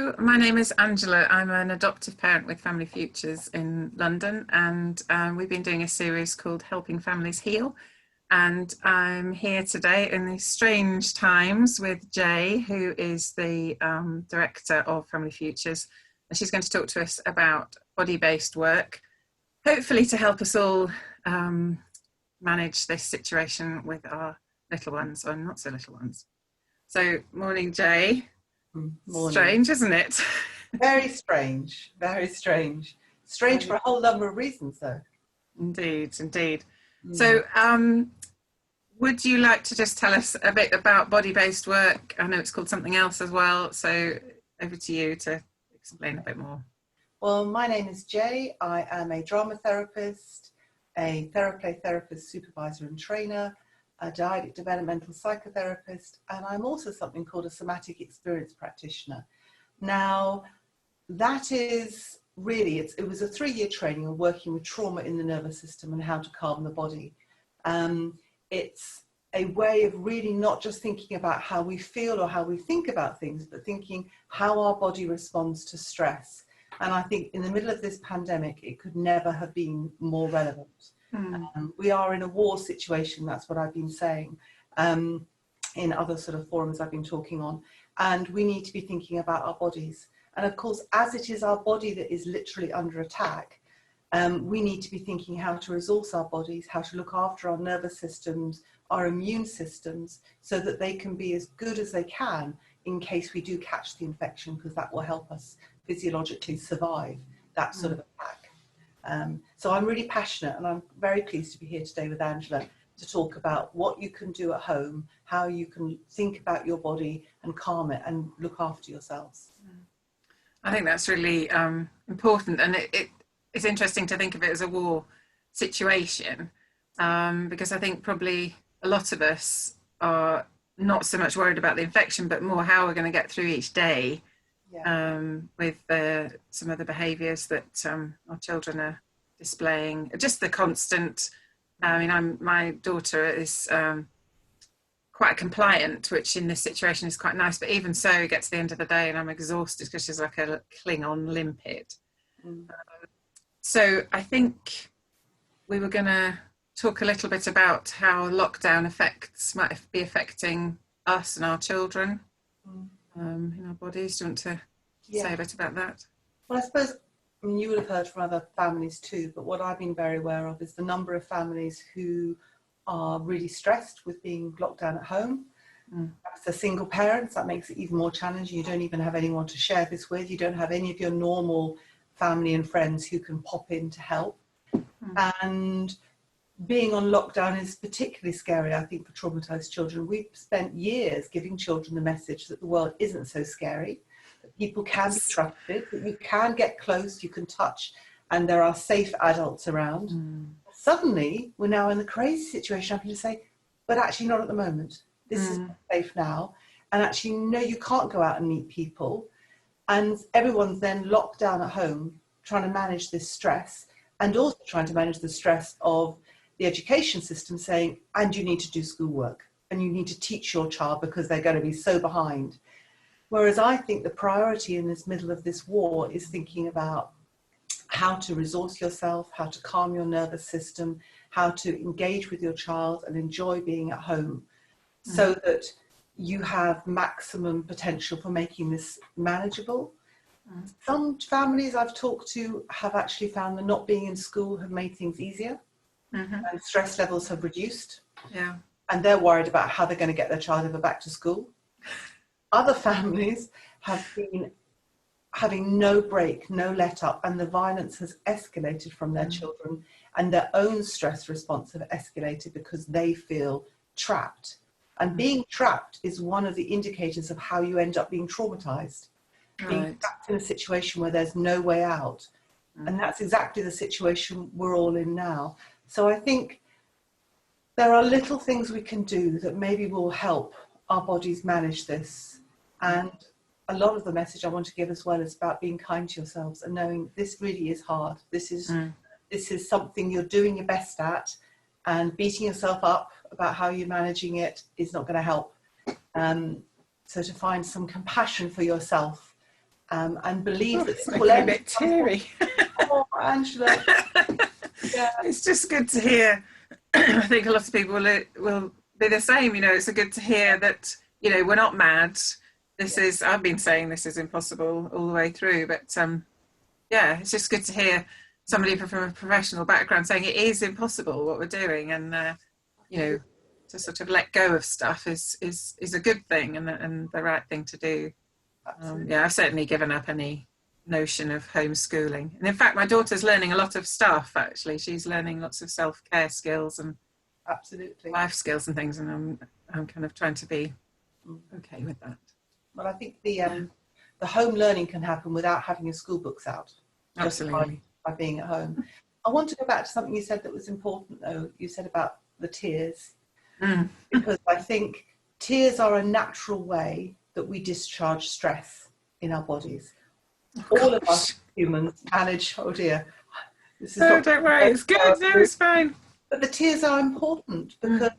Hello, my name is Angela. I'm an adoptive parent with Family Futures in London, and we've been doing a series called Helping Families Heal. And I'm here today in these strange times with Jay, who is the director of Family Futures, and she's going to talk to us about body-based work, hopefully to help us all manage this situation with our little ones, or not so little ones. So, morning, Jay. Morning. Strange, isn't it? Very strange, very strange. Strange for a whole number of reasons, though. Indeed, indeed. So, would you like to just tell us a bit about body-based work? I know it's called something else as well, so over to you to explain a bit more. Well, my name is Jay. I am a drama therapist, a TheraPlay therapist, supervisor and trainer, a dyadic developmental psychotherapist, and I'm also something called a somatic experience practitioner. Now, that is really, it was a 3-year training of working with trauma in the nervous system and how to calm the body. It's a way of really not just thinking about how we feel or how we think about things, but thinking how our body responds to stress. And I think in the middle of this pandemic, it could never have been more relevant. We are in a war situation, that's what I've been saying in other sort of forums I've been talking on, and we need to be thinking about our bodies. And of course, as it is our body that is literally under attack, we need to be thinking how to resource our bodies, how to look after our nervous systems, our immune systems, so that they can be as good as they can in case we do catch the infection, because that will help us physiologically survive that sort of attack. So I'm really passionate, and I'm very pleased to be here today with Angela to talk about what you can do at home, how you can think about your body and calm it and look after yourselves. I think that's really important, and it's interesting to think of it as a war situation, because I think probably a lot of us are not so much worried about the infection, but more how we're going to get through each day. With some of the behaviours that our children are displaying, just the constant. I mean, my daughter is quite compliant, which in this situation is quite nice. But even so, it gets to the end of the day, and I'm exhausted because she's like a Klingon limpet. So I think we were going to talk a little bit about how lockdown effects might be affecting us and our children. In our bodies. Do you want to say a bit about that? Well, I suppose, I mean, you would have heard from other families too, but what I've been very aware of is the number of families who are really stressed with being locked down at home. As a single parent, that makes it even more challenging. You don't even have anyone to share this with. You don't have any of your normal family and friends who can pop in to help. And being on lockdown is particularly scary, I think, for traumatized children. We've spent years giving children the message that the world isn't so scary, that people can be trusted, that you can get close, you can touch, and there are safe adults around. Suddenly, we're now in the crazy situation having to say, but actually not at the moment. This is not safe now. And actually, no, you can't go out and meet people. And everyone's then locked down at home, trying to manage this stress, and also trying to manage the stress of the education system saying, and you need to do schoolwork and you need to teach your child because they're going to be so behind. Whereas I think the priority in this middle of this war is thinking about how to resource yourself, how to calm your nervous system, how to engage with your child and enjoy being at home so that you have maximum potential for making this manageable. Some families I've talked to have actually found that not being in school have made things easier. And stress levels have reduced, and they're worried about how they're going to get their child ever back to school. Other families have been having no break, no let up, and the violence has escalated from their children, and their own stress response have escalated because they feel trapped. And being trapped is one of the indicators of how you end up being traumatized. Being trapped in a situation where there's no way out. And that's exactly the situation we're all in now. So I think there are little things we can do that maybe will help our bodies manage this. And a lot of the message I want to give as well is about being kind to yourselves and knowing this really is hard. This is something you're doing your best at, and beating yourself up about how you're managing it is not going to help. So to find some compassion for yourself and believe that It's this will making me a end. bit teary. Oh, Angela. Yeah. It's just good to hear. I think a lot of people will be the same. It's good to hear that, we're not mad. I've been saying this is impossible all the way through, but yeah, it's just good to hear somebody from a professional background saying it is impossible what we're doing, and to sort of let go of stuff is a good thing and the right thing to do. Yeah, I've certainly given up any notion of homeschooling, and in fact my daughter's learning a lot of stuff. Actually, she's learning lots of self-care skills and Absolutely life skills and things, and I'm kind of trying to be okay with that. Well, I think the home learning can happen without having your school books out. Absolutely. By being at home. I want to go back to something you said that was important, though. You said about the tears, because I think tears are a natural way that we discharge stress in our bodies. All of us humans manage. Oh dear, this is not. Don't worry, it's good. No, it's fine. But the tears are important because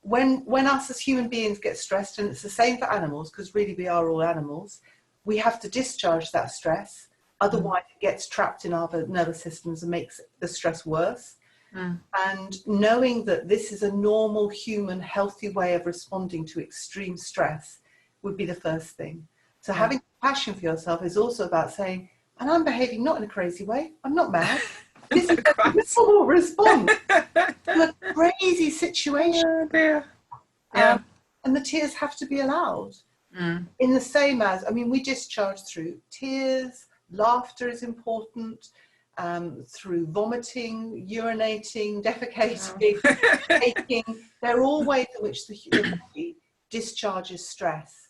when us as human beings get stressed, and it's the same for animals, because really we are all animals, we have to discharge that stress. Otherwise, it gets trapped in our nervous systems and makes the stress worse. And knowing that this is a normal, human, healthy way of responding to extreme stress would be the first thing. So having compassion for yourself is also about saying, and I'm behaving not in a crazy way. I'm not mad. This is a normal response to a crazy situation. Oh dear. Yeah. And the tears have to be allowed. In the same as, we discharge through tears. Laughter is important, through vomiting, urinating, defecating, taking. They're all ways in which the body discharges stress.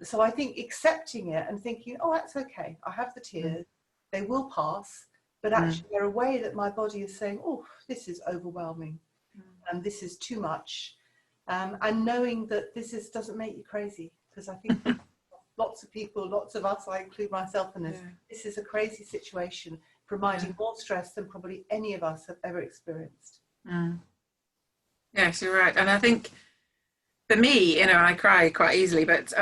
So I think accepting it and thinking, oh, that's okay, I have the tears, they will pass, but actually they're a way that my body is saying, oh, this is overwhelming, and this is too much. And knowing that doesn't make you crazy, because I think lots of people, lots of us, I include myself in this, this is a crazy situation, providing more stress than probably any of us have ever experienced. Yes, you're right. And I think for me, I cry quite easily, but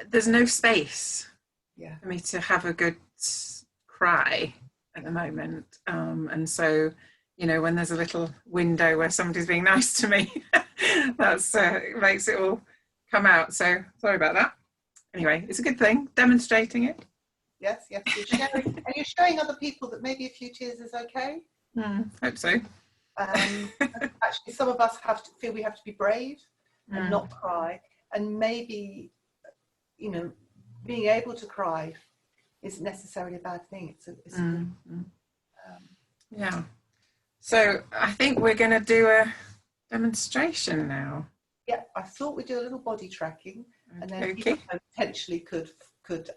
there's no space for me to have a good cry at the moment. And so, when there's a little window where somebody's being nice to me, that's makes it all come out. So sorry about that. Anyway, it's a good thing, demonstrating it. Yes, you're sharing, and you're showing other people that maybe a few tears is okay. Hope so. Actually, some of us feel we have to be brave and not cry, and maybe, being able to cry isn't necessarily a bad thing. Yeah. So I think we're going to do a demonstration now. Yeah, I thought we'd do a little body tracking. And then people potentially could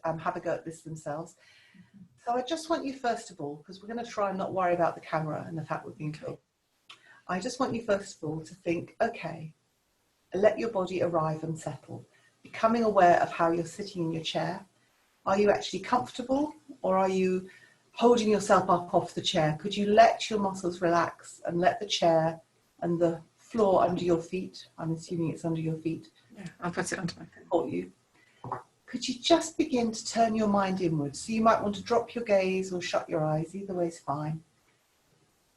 have a go at this themselves. So I just want you, first of all, because we're going to try and not worry about the camera and the fact we're being filmed. I just want you, first of all, to think, okay, let your body arrive and settle. Becoming aware of how you're sitting in your chair. Are you actually comfortable, or are you holding yourself up off the chair? Could you let your muscles relax and let the chair and the floor under your feet, I'm assuming it's under your feet, I'll put it onto my phone. Support you. Could you just begin to turn your mind inwards? So you might want to drop your gaze or shut your eyes, either way is fine.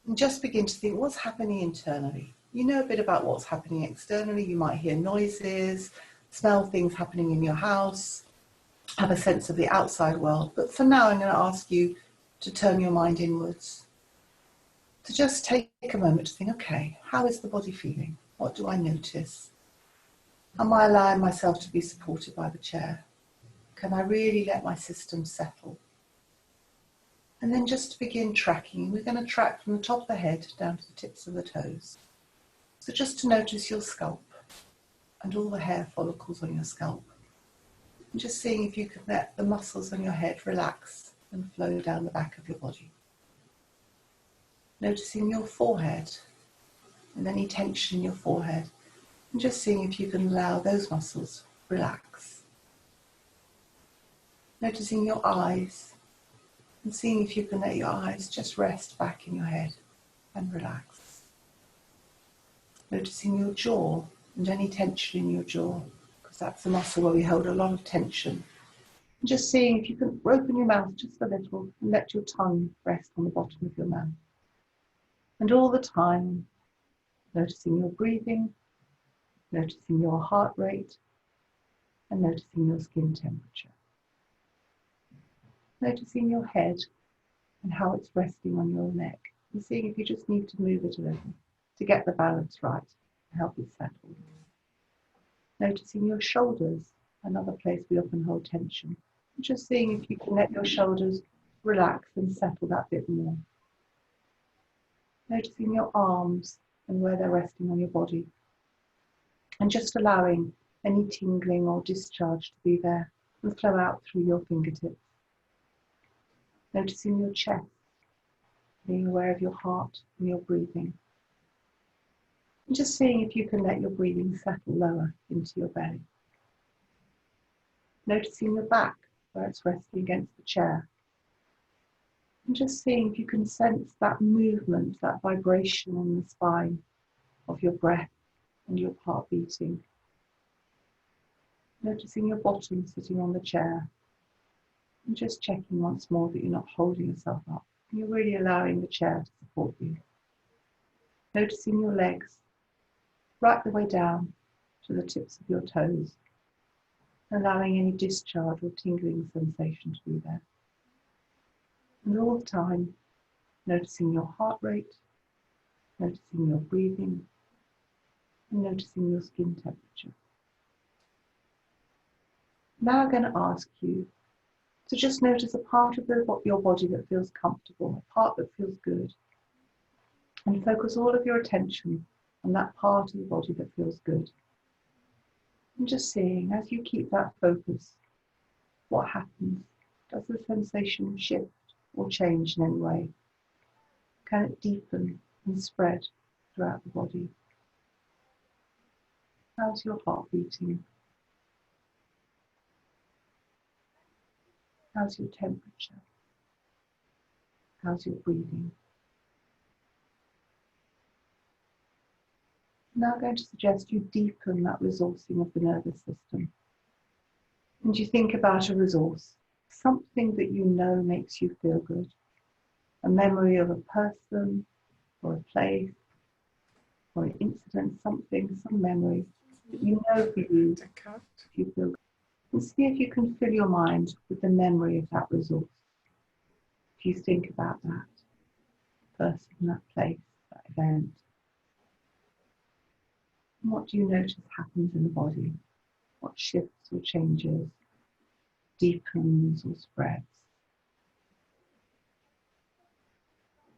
And just begin to think, what's happening internally? You know a bit about what's happening externally. You might hear noises, smell things happening in your house, have a sense of the outside world. But for now, I'm going to ask you to turn your mind inwards. To just take a moment to think, okay, how is the body feeling? What do I notice? Am I allowing myself to be supported by the chair? Can I really let my system settle? And then just to begin tracking, we're going to track from the top of the head down to the tips of the toes. So just to notice your scalp and all the hair follicles on your scalp. And just seeing if you can let the muscles on your head relax and flow down the back of your body. Noticing your forehead and any tension in your forehead. And just seeing if you can allow those muscles relax. Noticing your eyes and seeing if you can let your eyes just rest back in your head and relax. Noticing your jaw and any tension in your jaw, because that's a muscle where we hold a lot of tension. Just seeing if you can open your mouth just a little and let your tongue rest on the bottom of your mouth. And all the time, noticing your breathing, noticing your heart rate, and noticing your skin temperature. Noticing your head and how it's resting on your neck, and seeing if you just need to move it a little to get the balance right and help it settle. Noticing your shoulders, another place we often hold tension. And just seeing if you can let your shoulders relax and settle that bit more. Noticing your arms and where they're resting on your body. And just allowing any tingling or discharge to be there and flow out through your fingertips. Noticing your chest, being aware of your heart and your breathing. And just seeing if you can let your breathing settle lower into your belly. Noticing your back, where it's resting against the chair. And just seeing if you can sense that movement, that vibration in the spine of your breath and your heart beating. Noticing your bottom sitting on the chair. And just checking once more that you're not holding yourself up. You're really allowing the chair to support you. Noticing your legs right the way down to the tips of your toes. Allowing any discharge or tingling sensation to be there. And all the time, noticing your heart rate, noticing your breathing, and noticing your skin temperature. Now I'm going to ask you to just notice a part of your body that feels comfortable, a part that feels good, and focus all of your attention on that part of the body that feels good. And just seeing, as you keep that focus, what happens? Does the sensation shift or change in any way? Can it deepen and spread throughout the body? How's your heart beating? How's your temperature? How's your breathing? Now I'm going to suggest you deepen that resourcing of the nervous system. And you think about a resource, something that you know makes you feel good. A memory of a person, or a place, or an incident, something, some memory that you know for you, if you feel good. And see if you can fill your mind with the memory of that resource. If you think about that person, that place, that event. And what do you notice happens in the body? What shifts or changes, deepens or spreads?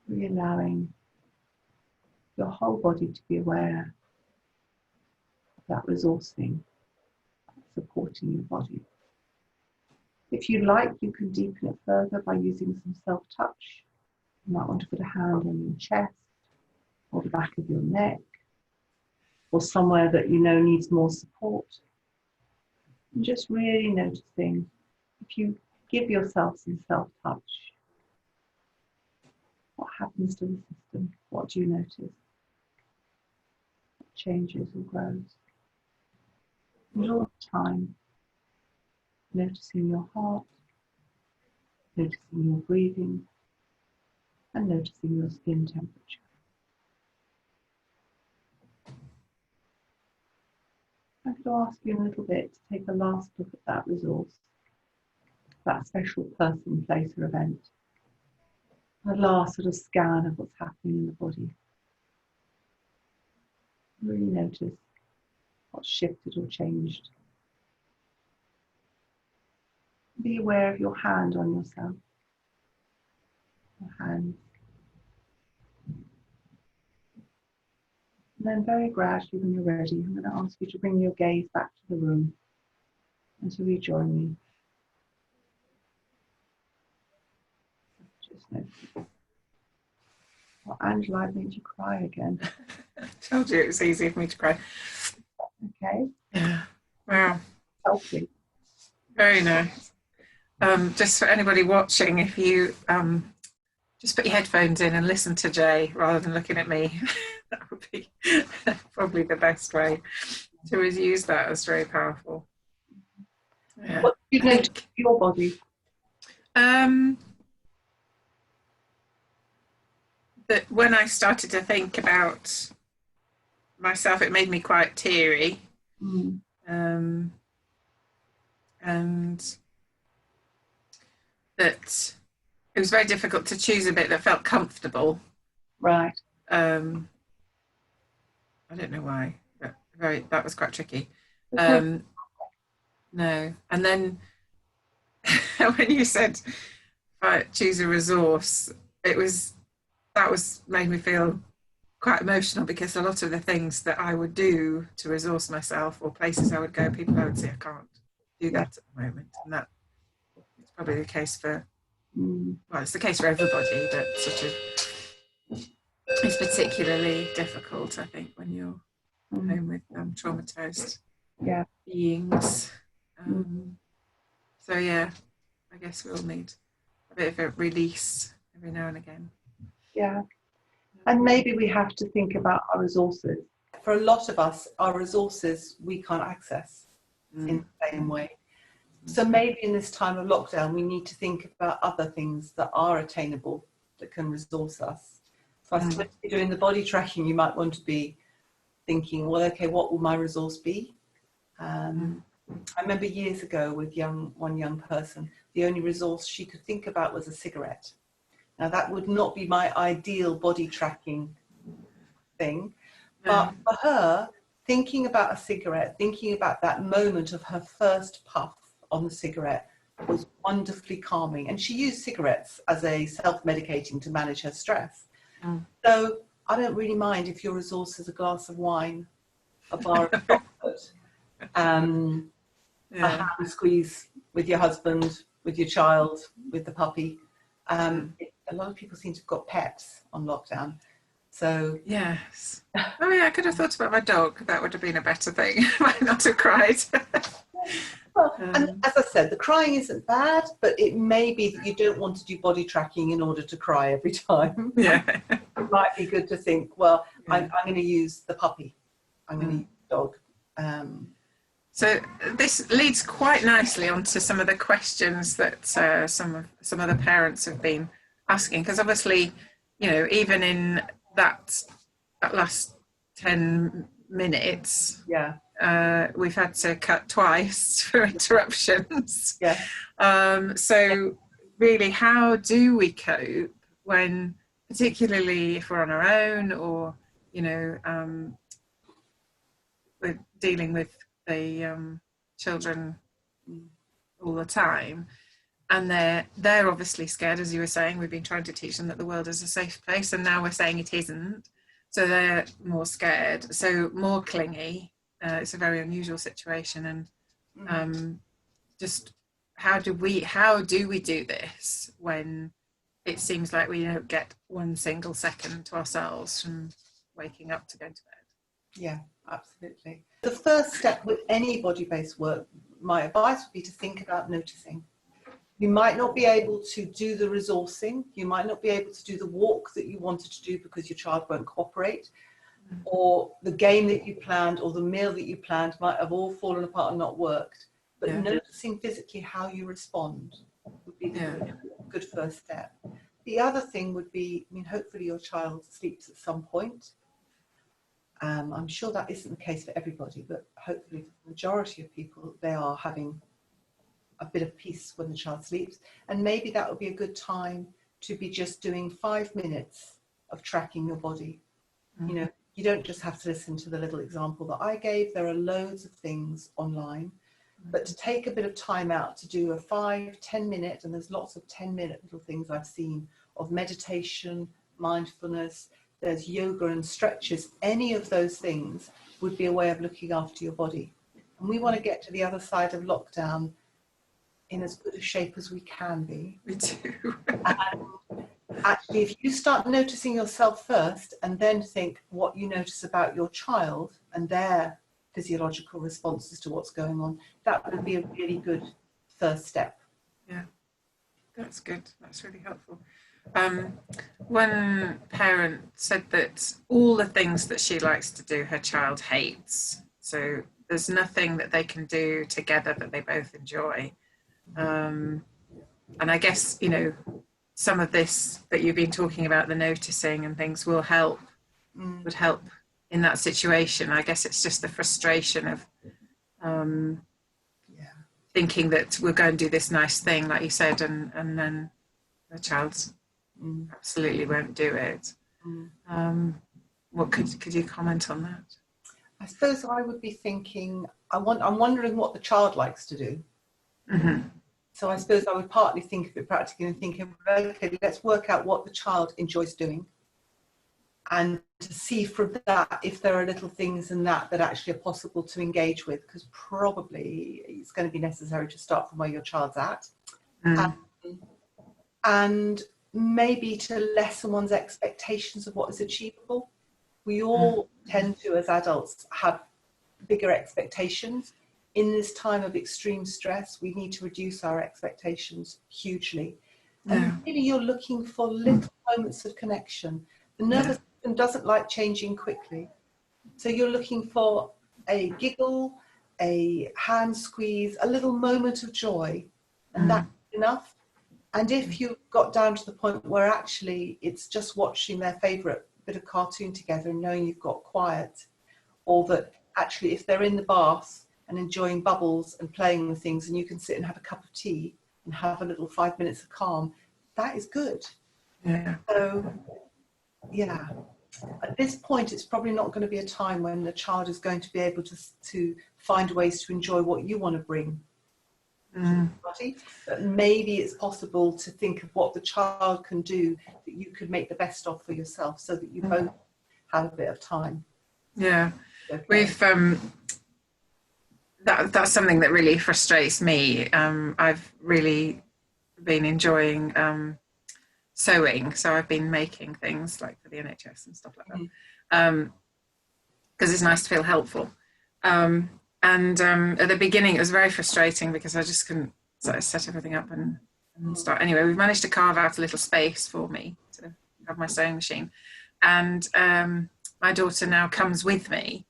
Really allowing your whole body to be aware of that resourcing, supporting your body. If you like, you can deepen it further by using some self-touch. You might want to put a hand on your chest or the back of your neck or somewhere that you know needs more support. And just really noticing, if you give yourself some self-touch, what happens to the system? What do you notice? What changes or grows? And all the time, noticing your heart, noticing your breathing, and noticing your skin temperature. I'm going to ask you in a little bit to take a last look at that resource, that special person, place, or event. A last sort of scan of what's happening in the body. Really notice what's shifted or changed. Be aware of your hand on yourself. Your hand. And then very gradually, when you're ready, I'm going to ask you to bring your gaze back to the room and to rejoin me. Just notice. Well, Angela, I made you cry again. I told you it was easy for me to cry. Okay. Yeah. Wow. Healthy. Very nice. Just for anybody watching, if you just put your headphones in and listen to Jay rather than looking at me, that would be probably the best way to use that. As very powerful. Yeah. What did I you notice think in your body? um, that when I started to think about myself, it made me quite teary. Mm, Um, and that it was very difficult to choose a bit that felt comfortable. right. Um, I don't know why, but that was quite tricky. There's no. Um, no, and then when you said choose a resource, it was that was made me feel quite emotional because a lot of the things that I would do to resource myself or places I would go, people I would say I can't do Yeah. that at the moment, and that it's probably the case for Mm, well, it's the case for everybody that sort of is particularly difficult. I think when you're at mm, home with traumatized yeah. beings. Mm, Um, so yeah, I guess we all need a bit of a release every now and again. yeah. And maybe we have to think about our resources. For a lot of us, our resources we can't access in Mm. the same way. So maybe in this time of lockdown, we need to think about other things that are attainable, that can resource us. So I suppose if you're doing the body tracking, you might want to be thinking, well, okay, what will my resource be? I remember years ago with one young person, the only resource she could think about was a cigarette. Now that would not be my ideal body tracking thing, but No. for her, thinking about a cigarette, thinking about that moment of her first puff on the cigarette was wonderfully calming. And she used cigarettes as a self-medicating to manage her stress. Mm. So I don't really mind if your resource is a glass of wine, a bar of chocolate, a Yeah. hand squeeze with your husband, with your child, with the puppy. A lot of people seem to have got pets on lockdown. So Yes. Oh yeah, I could have thought about my dog. That would have been a better thing. Might not have cried. well, and as I said, the crying isn't bad, but it may be that you don't want to do body tracking in order to cry every time. Yeah. It might be good to think, well, Yeah. I'm going to use the puppy. I'm going to Mm. use the dog. Um, So this leads quite nicely onto some of the questions that some of the parents have been asking, because obviously, you know, even in that last 10 minutes, yeah, we've had to cut twice for interruptions. yeah. So really, how do we cope when, particularly if we're on our own, or you know, we're dealing with the children all the time, and they're obviously scared, as you were saying. We've been trying to teach them that the world is a safe place, and now we're saying it isn't. So they're more scared, so more clingy. It's a very unusual situation, and just how do we do this when it seems like we don't get one single second to ourselves from waking up to go to bed? Yeah, absolutely. The first step with any body-based work, my advice would be to think about noticing. You might not be able to do the resourcing. You might not be able to do the walk that you wanted to do because your child won't cooperate, or the game that you planned or the meal that you planned might have all fallen apart and not worked. But Yeah. noticing physically how you respond would be the Yeah. good first step. The other thing would be, I mean, hopefully your child sleeps at some point. I'm sure that isn't the case for everybody, but hopefully for the majority of people, they are having a bit of peace when the child sleeps. And maybe that would be a good time to be just doing 5 minutes of tracking your body. You know, you don't just have to listen to the little example that I gave. There are loads of things online, but to take a bit of time out to do a 5-10 minute, and there's lots of 10-minute little things I've seen of meditation, mindfulness, there's yoga and stretches. Any of those things would be a way of looking after your body. And we want to get to the other side of lockdown in as good a shape as we can be. Me too. And actually, if you start noticing yourself first and then think what you notice about your child and their physiological responses to what's going on, that would be a really good first step. Yeah, that's good. That's really helpful. One parent said that all the things that she likes to do, her child hates. So there's nothing that they can do together that they both enjoy. And I guess, you know, some of this that you've been talking about, the noticing and things, will help, would help in that situation. I guess it's just the frustration of thinking that we'll go and do this nice thing, like you said, and then the child absolutely won't do it. What could you comment on that? I suppose I would be thinking, I'm wondering what the child likes to do. So I suppose I would partly think of it practically and thinking, okay, let's work out what the child enjoys doing, and to see from that if there are little things in that actually are possible to engage with, because probably it's going to be necessary to start from where your child's at. And maybe to lessen one's expectations of what is achievable. We all tend to, as adults, have bigger expectations. In this time of extreme stress, we need to reduce our expectations hugely. And really you're looking for little moments of connection. The nervous system doesn't like changing quickly. So you're looking for a giggle, a hand squeeze, a little moment of joy, and that's enough. And if you got down to the point where actually it's just watching their favourite bit of cartoon together and knowing you've got quiet, or that actually if they're in the bath and enjoying bubbles and playing with things and you can sit and have a cup of tea and have a little 5 minutes of calm, that is good. So, at this point, it's probably not going to be a time when the child is going to be able to find ways to enjoy what you want to bring. But maybe it's possible to think of what the child can do that you could make the best of for yourself, so that you both have a bit of time. We've that's something that really frustrates me. I've really been enjoying sewing, so I've been making things like for the NHS and stuff like that, because it's nice to feel helpful. And at the beginning it was very frustrating because I just couldn't sort of set everything up and start. Anyway, we've managed to carve out a little space for me to have my sewing machine, and my daughter now comes with me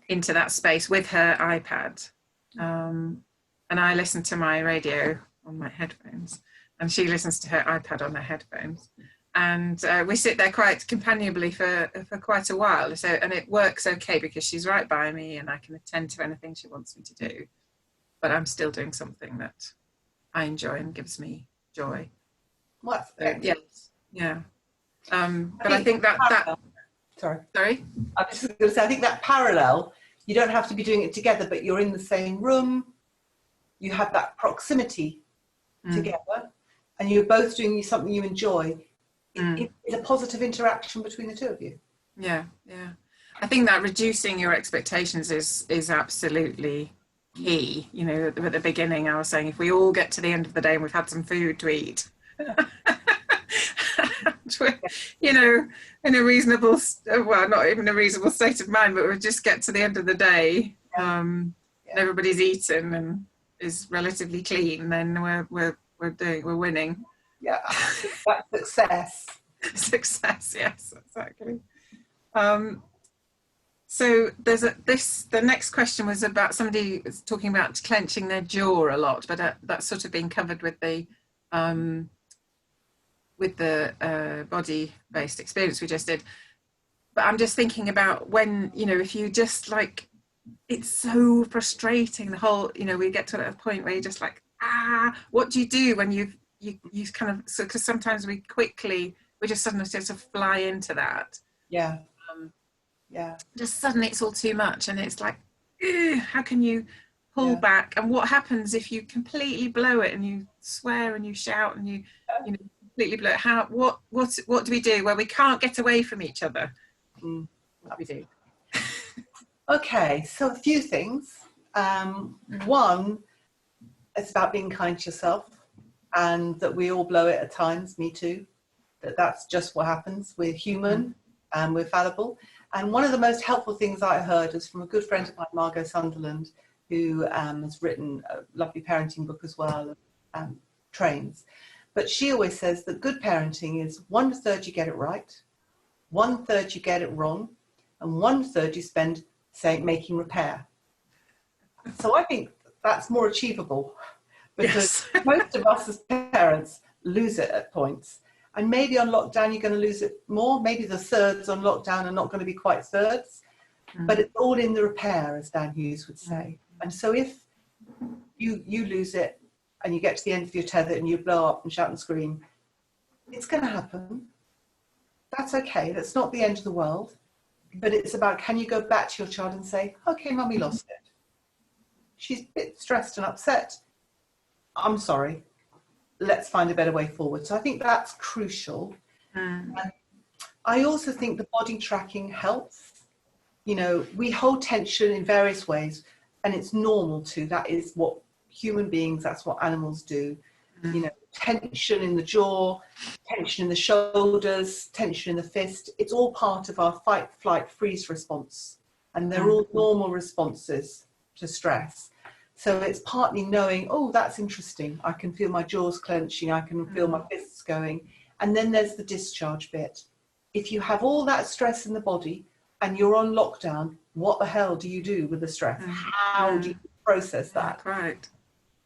into that space with her iPad, and I listen to my radio on my headphones and she listens to her iPad on her headphones, and we sit there quite companionably for quite a while. So, and it works okay because she's right by me and I can attend to anything she wants me to do, but I'm still doing something that I enjoy and gives me joy. Well, so, but I think that sorry, I was just going to say, I think that parallel, you don't have to be doing it together, but you're in the same room, you have that proximity together, and you're both doing something you enjoy. It's a positive interaction between the two of you. I think that reducing your expectations is absolutely key. You know, at the beginning I was saying, if we all get to the end of the day and we've had some food to eat, you know, in a reasonable, well, not even a reasonable state of mind, but we just get to the end of the day, and everybody's eaten and is relatively clean, then we're winning. That's success. Success, yes, exactly. So there's the next question was about somebody was talking about clenching their jaw a lot, but that's sort of been covered with the body-based experience we just did. But I'm just thinking about when, you know, if you just like, it's so frustrating, the whole, you know, we get to a point where you're just like, what do you do when you kind of, so because sometimes we just suddenly sort of fly into that. Just suddenly it's all too much, and it's like, how can you pull back? And what happens if you completely blow it and you swear and you shout and you know, completely blow it? What do we do? Well, we can't get away from each other. What do we do? Okay, so a few things. One, it's about being kind to yourself, and that we all blow it at times, me too. That's just what happens. We're human and we're fallible. And one of the most helpful things I heard is from a good friend of mine, Margot Sunderland, who has written a lovely parenting book as well, trains. But she always says that good parenting is 1/3 you get it right, 1/3 you get it wrong, and 1/3 you spend making repair. So I think that's more achievable, because Yes. most of us as parents lose it at points. And maybe on lockdown, you're going to lose it more. Maybe the thirds on lockdown are not going to be quite thirds, but it's all in the repair, as Dan Hughes would say. And so if you lose it and you get to the end of your tether and you blow up and shout and scream, it's going to happen. That's okay. That's not the end of the world. But it's about, can you go back to your child and say, okay, mummy lost it. She's a bit stressed and upset. I'm sorry. Let's find a better way forward. So I think that's crucial. And I also think the body tracking helps. You know, we hold tension in various ways, and it's normal to. That is what human beings, that's what animals do. You know, tension in the jaw, tension in the shoulders, tension in the fist. It's all part of our fight, flight, freeze response. And they're all normal responses to stress. So it's partly knowing, oh, that's interesting. I can feel my jaws clenching. I can feel my fists going. And then there's the discharge bit. If you have all that stress in the body and you're on lockdown, what the hell do you do with the stress? How do you process that? Right.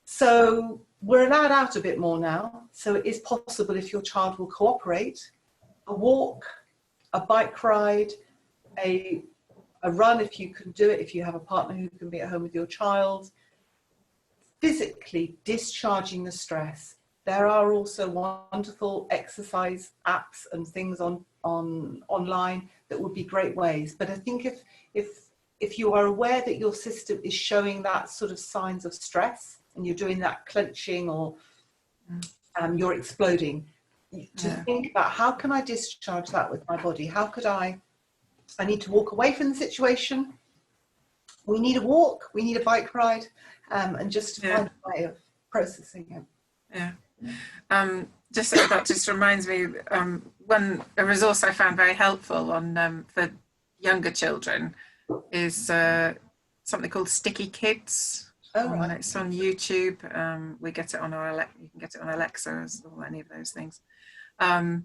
So we're allowed out a bit more now. So it is possible, if your child will cooperate, a walk, a bike ride, a run if you can do it, if you have a partner who can be at home with your child, physically discharging the stress. There are also wonderful exercise apps and things online that would be great ways. But I think if you are aware that your system is showing that sort of signs of stress, and you're doing that clenching, or you're exploding, to think about, how can I discharge that with my body? How could I need to walk away from the situation. We need a walk, we need a bike ride, and just to find a way of processing it. Yeah. That just reminds me, a resource I found very helpful on for younger children is something called Sticky Kids. Oh, right. It's on YouTube. We get it on you can get it on Alexa or any of those things. And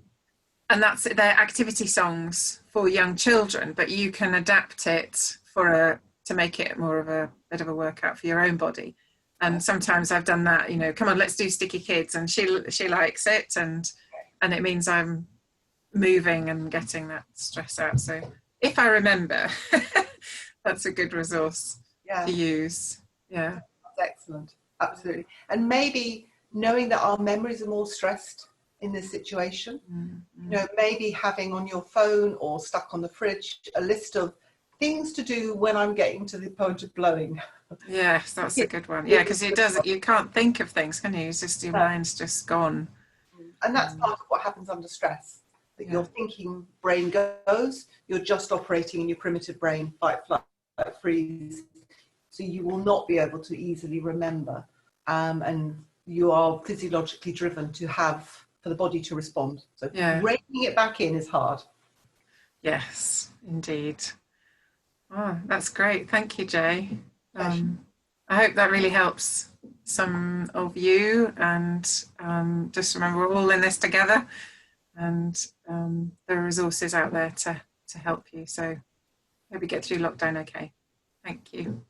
they're activity songs for young children, but you can adapt it to make it more of a bit of a workout for your own body. And sometimes I've done that, you know, come on, let's do Sticky Kids, and she likes it, and it means I'm moving and getting that stress out. So if I remember, that's a good resource to use. Yeah, that's excellent. Absolutely. And maybe knowing that our memories are more stressed in this situation, you know, maybe having on your phone or stuck on the fridge a list of things to do when I'm getting to the point of blowing. Yes, that's a good one. Yeah, because you can't think of things, can you? It's just your mind's just gone. And that's part of what happens under stress. That your thinking brain goes, you're just operating in your primitive brain, fight, flight, freeze. So you will not be able to easily remember. And you are physiologically driven for the body to respond. So reining it back in is hard. Yes, indeed. Oh, that's great. Thank you, Jay. I hope that really helps some of you, and just remember, we're all in this together, and there are resources out there to help you. So hope you get through lockdown okay. Thank you.